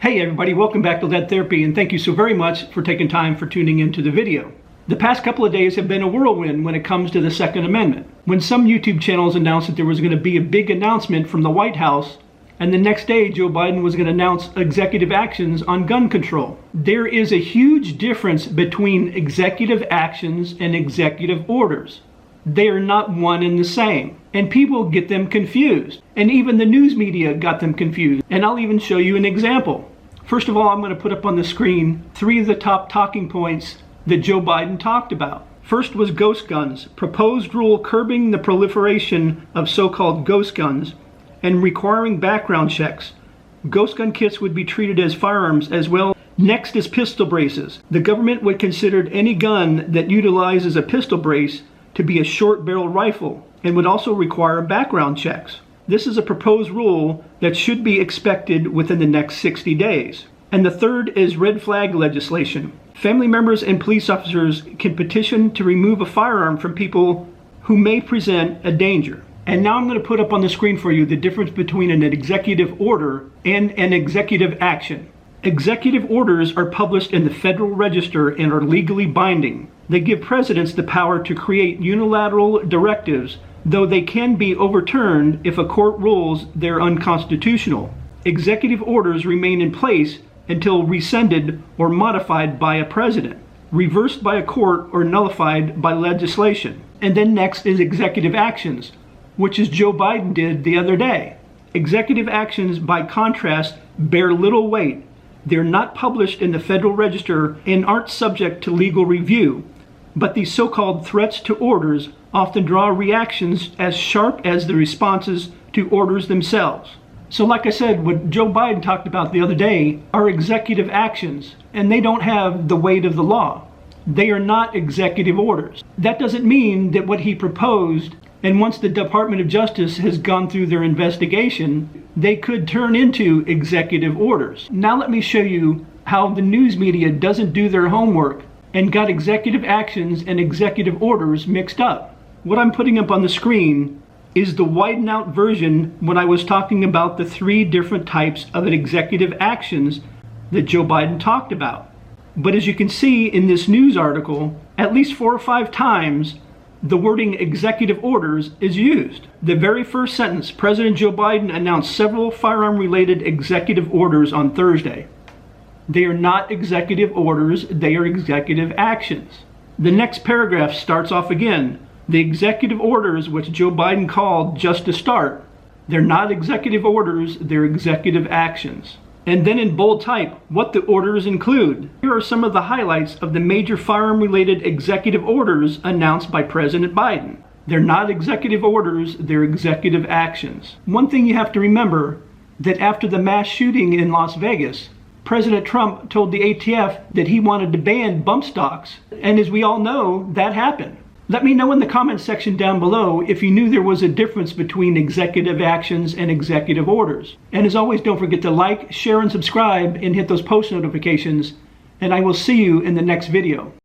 Hey everybody, welcome back to Lead Therapy, and thank you so very much for taking time for tuning into the video. The past couple of days have been a whirlwind when it comes to the Second Amendment. When some YouTube channels announced that there was going to be a big announcement from the White House, and the next day Joe Biden was going to announce executive actions on gun control. There is a huge difference between executive actions and executive orders. They are not one and the same, and people get them confused, and even the news media got them confused. And I'll even show you an example. First of all, I'm going to put up on the screen 3 of the top talking points that Joe Biden talked about. First was ghost guns, proposed rule curbing the proliferation of so-called ghost guns and requiring background checks. Ghost gun kits would be treated as firearms as well. Next is pistol braces. The government would consider any gun that utilizes a pistol brace to be a short barrel rifle and would also require background checks. This is a proposed rule that should be expected within the next 60 days. And the third is red flag legislation. Family members and police officers can petition to remove a firearm from people who may present a danger. And now I'm going to put up on the screen for you the difference between an executive order and an executive action. Executive orders are published in the Federal Register and are legally binding. They give presidents the power to create unilateral directives, though they can be overturned if a court rules they're unconstitutional. Executive orders remain in place until rescinded or modified by a president, reversed by a court, or nullified by legislation. And then next is executive actions, which is Joe Biden did the other day. Executive actions, by contrast, bear little weight. They're not published in the Federal Register and aren't subject to legal review. But these so-called threats to orders often draw reactions as sharp as the responses to orders themselves. So like I said, what Joe Biden talked about the other day are executive actions, and they don't have the weight of the law. They are not executive orders. That doesn't mean that what he proposed, and once the Department of Justice has gone through their investigation, they could turn into executive orders. Now let me show you how the news media doesn't do their homework and got executive actions and executive orders mixed up. What I'm putting up on the screen is the widened out version when I was talking about the 3 different types of executive actions that Joe Biden talked about. But as you can see in this news article, at least 4 or 5 times the wording executive orders is used. The very first sentence, President Joe Biden announced several firearm-related executive orders on Thursday. They are not executive orders, they are executive actions. The next paragraph starts off again. The executive orders, which Joe Biden called just to start, they're not executive orders, they're executive actions. And then in bold type, what the orders include. Here are some of the highlights of the major firearm-related executive orders announced by President Biden. They're not executive orders, they're executive actions. One thing you have to remember, that after the mass shooting in Las Vegas, President Trump told the ATF that he wanted to ban bump stocks, and as we all know, that happened. Let me know in the comments section down below if you knew there was a difference between executive actions and executive orders. And as always, don't forget to like, share, and subscribe, and hit those post notifications, and I will see you in the next video.